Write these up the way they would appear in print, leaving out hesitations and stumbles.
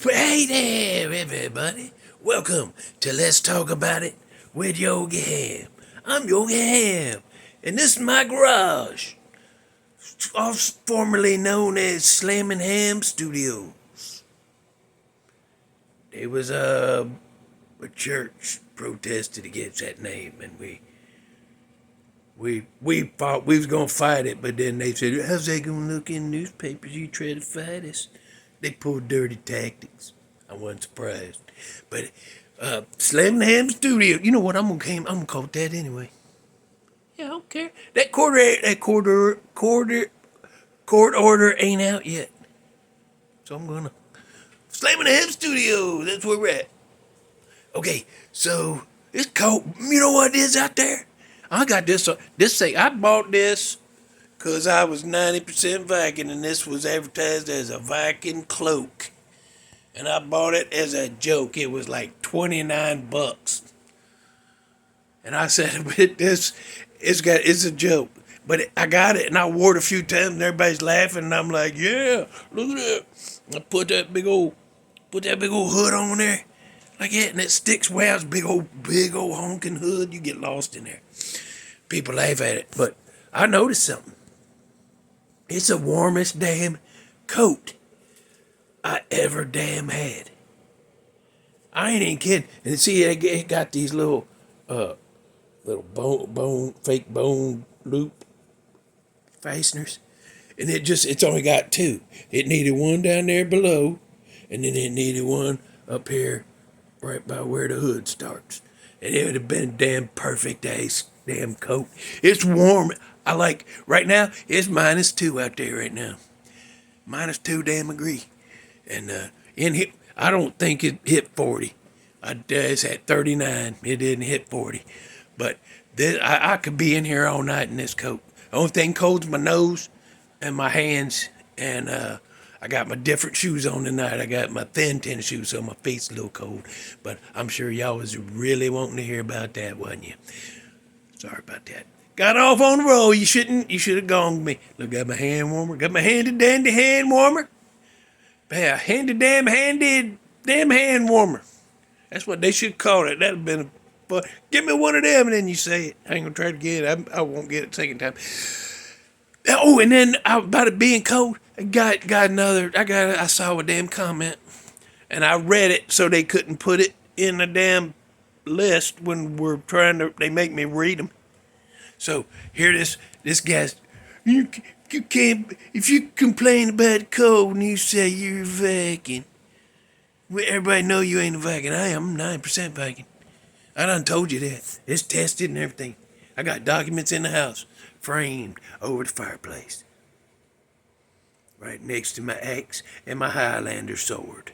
Hey there, everybody. Welcome to Let's Talk About It with Yogi Hamm. I'm Yogi Hamm, and this is my garage, formerly known as Slammin' Ham Studios. There was a church protested against that name, and we thought we was gonna fight it, but then they said, "How's they gonna look in newspapers? You try to fight us?" They pulled dirty tactics. I wasn't surprised. But Slam Ham Studio, you know what? I'm gonna call it that anyway. Yeah, I don't care. That court order ain't out yet. So I'm gonna Slam Ham Studio. That's where we're at. Okay, so it's cold. You know what it is out there? I got this thing. I bought this because I was 90% Viking, and this was advertised as a Viking cloak. And I bought it as a joke. It was like $29. And I said, it's a joke. But I got it, and I wore it a few times, and everybody's laughing, and I'm like, yeah, look at that. I put that big old hood on there, like that, and it sticks well. It's big old honking hood. You get lost in there. People laugh at it, but I noticed something. It's the warmest damn coat I ever damn had. I ain't even kidding. And see, it got these little fake bone loop fasteners. And it's only got two. It needed one down there below, and then it needed one up here right by where the hood starts. And it would have been a damn perfect ass damn coat. It's warm. Right now, it's -2 out there right now. -2 damn degree. And in here, I don't think it hit 40. It's at 39. It didn't hit 40. But I could be in here all night in this coat. The only thing cold's my nose and my hands. And I got my different shoes on tonight. I got my thin tennis shoes, so my feet's a little cold. But I'm sure y'all was really wanting to hear about that, wasn't you? Sorry about that. Got off on the roll. You should have gone with me. Look, got my hand warmer. Got my handy dandy hand warmer. Yeah, handy hand warmer. That's what they should call it. That'd have been fun. Give me one of them, and then you say it. I ain't gonna try to get it. I won't get it second time. Oh, and then about it being cold, I saw a damn comment, and I read it so they couldn't put it in the damn list when they make me read them. So here this guy's, you can't, if you complain about cold and you say you're a Viking, everybody know you ain't a Viking. I am 9% Viking. I done told you that. It's tested and everything. I got documents in the house, framed over the fireplace, right next to my axe and my Highlander sword.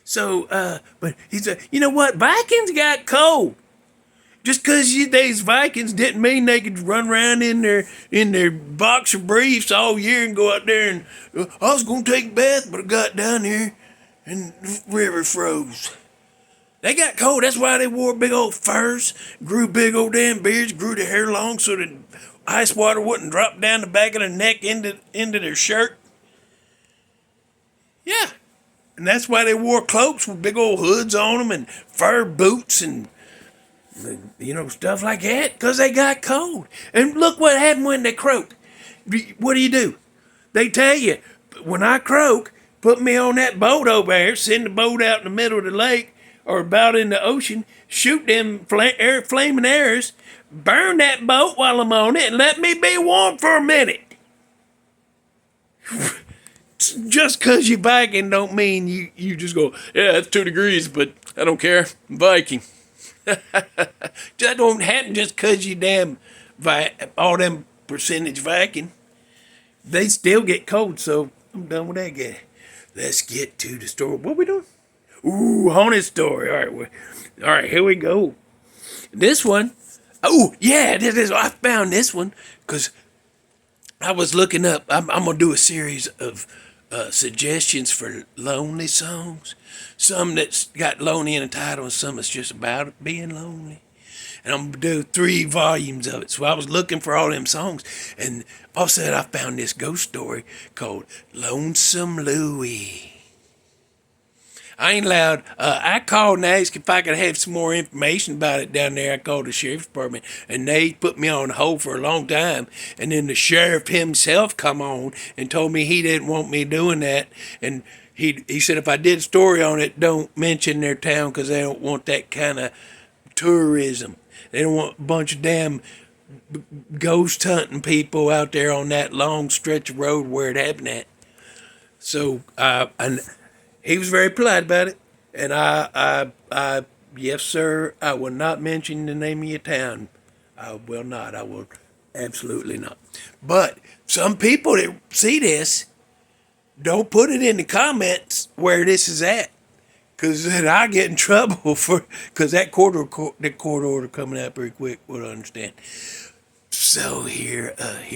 So, but he said, you know what? Vikings got cold. Just because these Vikings didn't mean they could run around in their boxer briefs all year and go out there and I was gonna take a bath, but I got down here and the river froze. They got cold. That's why they wore big old furs, grew big old damn beards, grew their hair long so that ice water wouldn't drop down the back of their neck into their shirt. Yeah. And that's why they wore cloaks with big old hoods on them and fur boots and, stuff like that, because they got cold. And look what happened when they croaked. What do? They tell you, when I croak, put me on that boat over there, send the boat out in the middle of the lake or about in the ocean, shoot them flaming arrows, burn that boat while I'm on it, and let me be warm for a minute. Just because you're Viking don't mean you just go, yeah, it's 2 degrees, but I don't care. I'm Viking. That don't happen just because you damn all them percentage Viking. They still get cold, so I'm done with that guy. Let's get to the story. What we doing? Ooh, haunted story. All right, here we go. This one. Oh, yeah, I found this one because I was looking up. I'm going to do a series of suggestions for lonely songs. Some that's got lonely in the title and some that's just about being lonely. And I'm going to do 3 volumes of it. So I was looking for all them songs. And all of a sudden I found this ghost story called Lonesome Louie. I ain't allowed. I called and asked if I could have some more information about it down there. I called the sheriff's department, and they put me on hold for a long time. And then the sheriff himself come on and told me he didn't want me doing that. And he said if I did a story on it, don't mention their town because they don't want that kind of tourism. They don't want a bunch of damn ghost hunting people out there on that long stretch of road where it happened at. So, and he was very polite about it, and yes, sir, I will not mention the name of your town. I will not. I will absolutely not. But some people that see this don't put it in the comments where this is at, because then I get in trouble because that court order coming out pretty quick. We'll understand. So here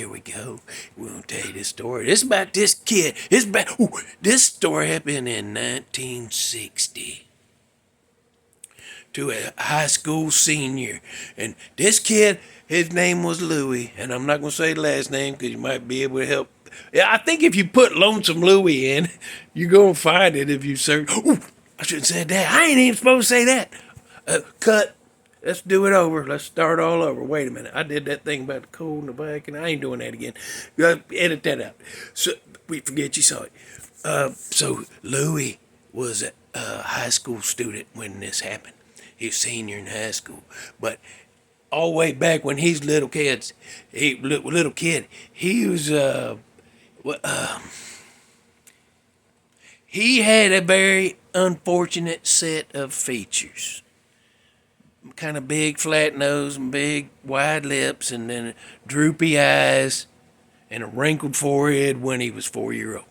we go. We're gonna tell you this story. This is about this kid. This story happened in 1960 to a high school senior, and this kid, his name was Louie, and I'm not gonna say the last name because you might be able to help. Yeah, I think if you put Lonesome Louie in, you're gonna find it if you search. Ooh, I shouldn't have said that. I ain't even supposed to say that. Cut. Let's do it over. Let's start all over. Wait a minute. I did that thing about the cold and the back, and I ain't doing that again. You gotta edit that out. So we forget you saw it. So Louie was a high school student when this happened. He was senior in high school, but all the way back when he's little kid, he was he had a very unfortunate set of features. Kind of big flat nose and big wide lips and then droopy eyes and a wrinkled forehead when he was 4-year-old.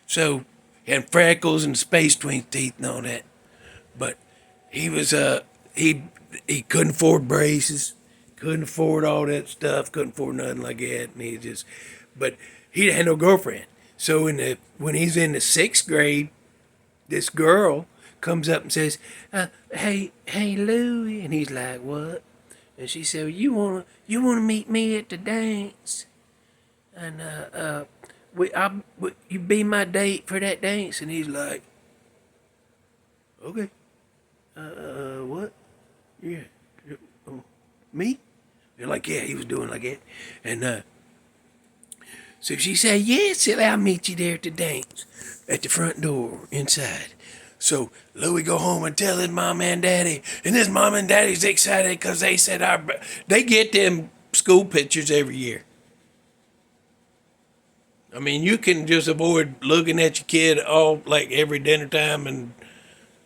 So he had freckles and space between teeth and all that. But he was he couldn't afford braces, couldn't afford all that stuff, couldn't afford nothing like that, and but he had no girlfriend. So when he's in the 6th grade, this girl comes up and says, hey Louie, and he's like, what? And she said, you wanna meet me at the dance, and you be my date for that dance? And he's like, okay, what? Yeah, me? They're like, yeah, he was doing like that, and so she said, yes, I'll meet you there at the dance, at the front door inside. So Louie go home and tell his mom and daddy, and his mom and daddy's excited because they said they get them school pictures every year. I mean, you can just avoid looking at your kid all like every dinner time and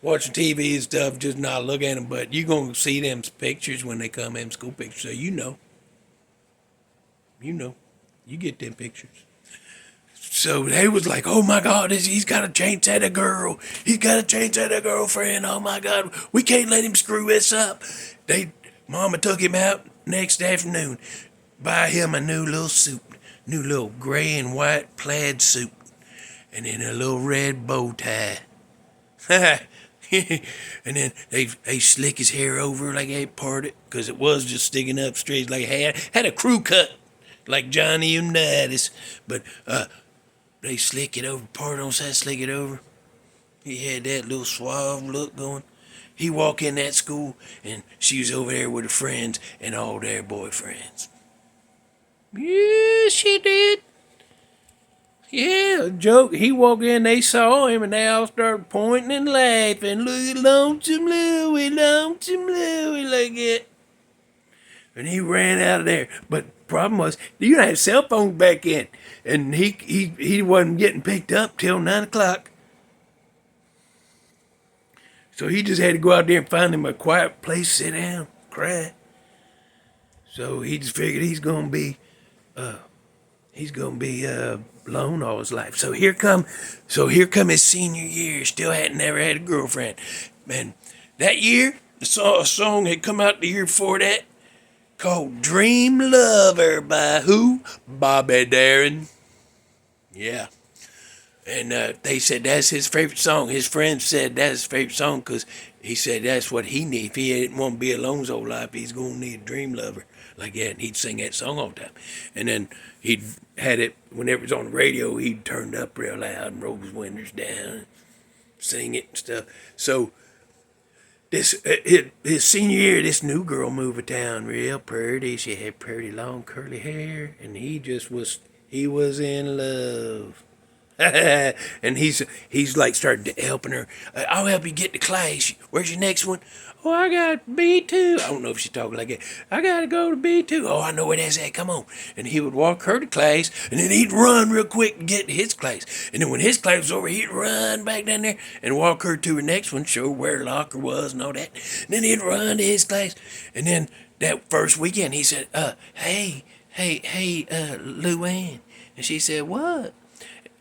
watching TV and stuff, just not look at them. But you're gonna see them pictures when they come in, school pictures, so you know, you get them pictures. So they was like, oh my God, he's got to change that a girl. He's got to change that a girlfriend. Oh my God, we can't let him screw this up. Mama took him out next afternoon, buy him a new little suit, new little gray and white plaid suit, and then a little red bow tie. And then they slick his hair over like they parted, because it was just sticking up straight like had a crew cut like Johnny Unitas, but they slick it over, part on side, slick it over. He had that little suave look going. He walked in that school, and she was over there with her friends and all their boyfriends. Yeah, she did. Yeah, joke. He walked in, they saw him, and they all started pointing and laughing. Look at Lonesome Louie, like that. And he ran out of there. But the problem was, you didn't have cell phones back then. And he wasn't getting picked up till 9 o'clock. So he just had to go out there and find him a quiet place, sit down, cry. So he just figured he's gonna be alone all his life. So here come his senior year. Still never had a girlfriend. Man, that year, a song had come out the year before that, called Dream Lover by who? Bobby Darin. Yeah. And they said that's his favorite song. His friends said that's his favorite song because he said that's what he needs. If he didn't want to be alone his whole life, he's going to need a dream lover. like that, and he'd sing that song all the time. And then he'd had it whenever it was on the radio. He'd turn it up real loud and roll his windows down, and sing it and stuff. So this his senior year, this new girl moved to town, real pretty. She had pretty long curly hair, and he was in love. And he's like started helping her. I'll help you get to class. Where's your next one? Oh, I got B2. I don't know if she's talking like that. I gotta go to B2. Oh, I know where that's at. Come on. And he would walk her to class, and then he'd run real quick to get to his class. And then when his class was over, he'd run back down there and walk her to her next one, show her where her locker was and all that. And then he'd run to his class. And then that first weekend, he said, hey, Luann. And she said, what?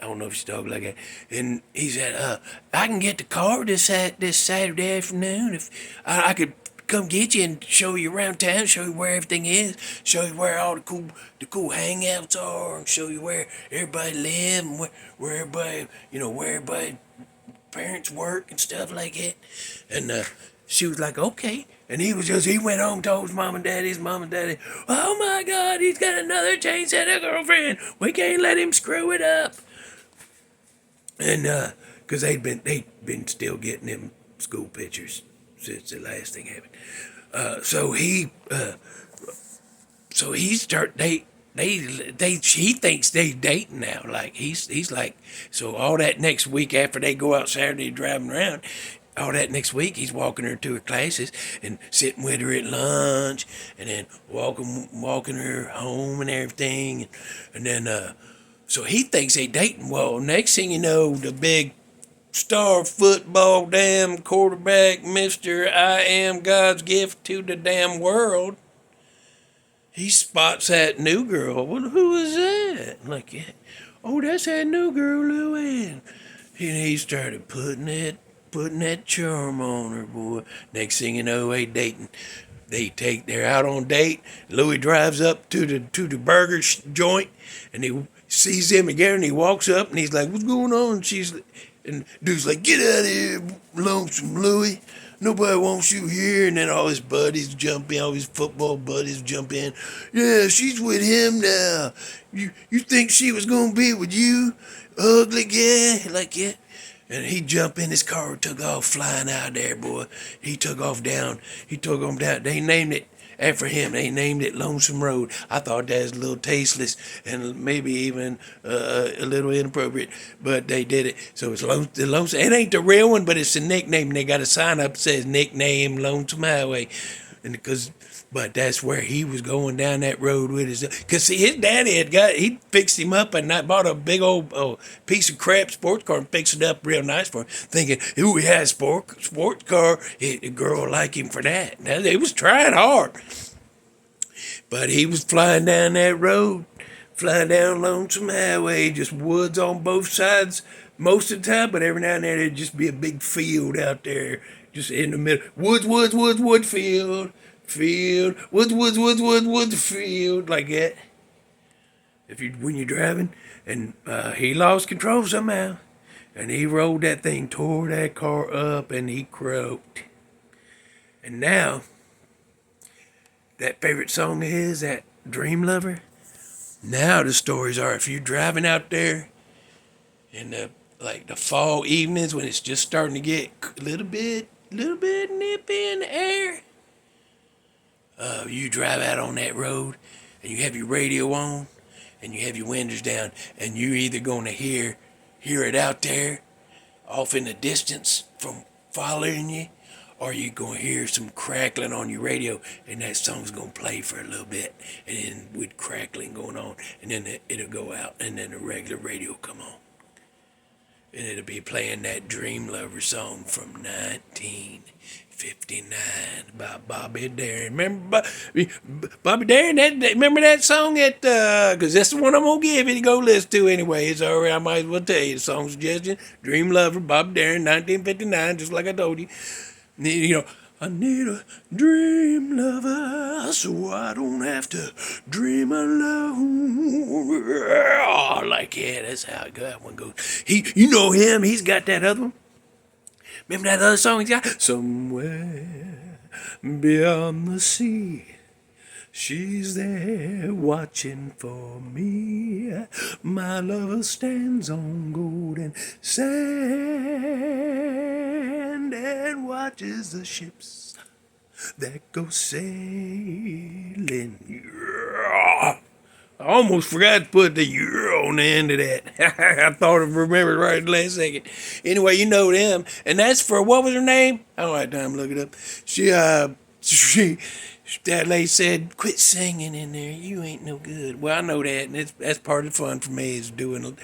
I don't know if she's talking like that. And he said, I can get the car this Saturday afternoon. If I could come get you and show you around town, show you where everything is, show you where all the cool hangouts are, and show you where everybody live and where everybody, where everybody parents work and stuff like that. And she was like, okay. And he went home, told his mom and daddy, oh my God, he's got another chain set of girlfriend. We can't let him screw it up. And because they'd been still getting them school pictures since the last thing happened. He thinks they dating now. Like he's like, so all that next week after they go out Saturday driving around, all that next week he's walking her to her classes and sitting with her at lunch, and then walking her home and everything, and then. So he thinks they dating. Well, next thing you know, the big star football damn quarterback, Mr. I am God's gift to the damn world, he spots that new girl. Well, who is that? Like, oh, that's that new girl, Luann. And he started putting that charm on her, boy. Next thing you know, they dating. They're out on a date. Louie drives up to the burger joint, and he sees him again, and he walks up, and he's like, what's going on? And dude's like, get out of here, Lonesome Louie. Nobody wants you here. And then all his buddies jump in, all his football buddies jump in. Yeah, she's with him now. You think she was going to be with you? Ugly guy? Like, yeah. And he jumped in his car, took off flying out there, boy. He took off down. They named it after him. They named it Lonesome Road. I thought that was a little tasteless and maybe even a little inappropriate, but they did it. So it's the Lonesome. It ain't the real one, but it's a nickname. And they got a sign up that says nickname Lonesome Highway, but that's where he was going down that road with because see, his daddy he fixed him up and bought a big old piece of crap sports car and fixed it up real nice for him, thinking, ooh, he has a sports car, the girl will like him for that. Now, they was trying hard. But he was flying down that road, flying down Lonesome Highway, just woods on both sides most of the time, but every now and then there'd just be a big field out there, just in the middle. Woods, field, woods, field, like that. When you're driving, and he lost control somehow, and he rolled that thing, tore that car up, and he croaked. And now, that favorite song of his, that Dream Lover, now the stories are, if you're driving out there in the fall evenings when it's just starting to get a little bit nippy in the air, you drive out on that road and you have your radio on and you have your windows down, and you're either going to hear it out there off in the distance from following you, or you're going to hear some crackling on your radio, and that song's going to play for a little bit, and then with crackling going on, and then it'll go out, and then the regular radio will come on. And it'll be playing that Dream Lover song from 1959 by Bobby Darin. Remember Bobby Darin? Remember that song? Because that's the one I'm going to give you to go listen to anyway. It's all right. I might as well tell you. The song suggestion, Dream Lover, Bobby Darin, 1959, just like I told you. I need a dream lover so I don't have to dream alone. Like, yeah, that's how that one goes. You know him, he's got that other one. Remember that other song he's got? Somewhere beyond the sea, She's there watching for me. My lover stands on golden sand and watches the ships that go sailing. Yeah. I almost forgot to put the euro on the end of that. I thought I remembered right at the last second. Anyway, you know them. And that's for, what was her name? I don't have time to look it up. She, that lady said, quit singing in there. You ain't no good. Well, I know that. And that's part of the fun for me is doing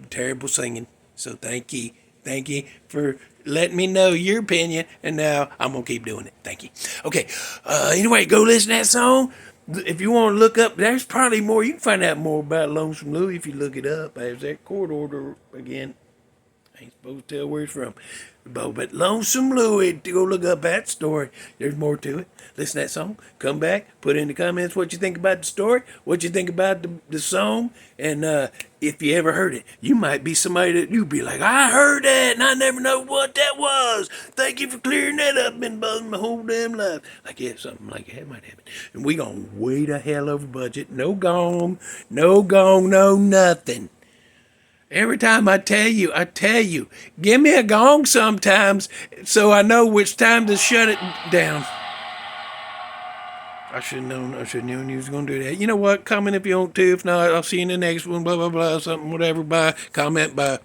terrible singing. So thank you. Thank you for letting me know your opinion. And now I'm going to keep doing it. Thank you. Okay. Anyway, go listen to that song. If you want to look up, there's probably more. You can find out more about Lonesome Louie if you look it up. There's that court order again. I ain't supposed to tell where it's from. But Lonesome Louie, to go look up that story. There's more to it. Listen to that song. Come back. Put in the comments what you think about the story, what you think about the song, and if you ever heard it, you might be somebody that you'd be like, I heard that and I never know what that was. Thank you for clearing that up. Been buzzing my whole damn life. Like, yeah, something like that might happen. And we gonna way the hell over budget. No gong, no nothing. Every time I tell you, give me a gong sometimes so I know which time to shut it down. I should have known you was going to do that. You know what? Comment if you want to. If not, I'll see you in the next one. Blah, blah, blah, something, whatever. Bye. Comment, bye.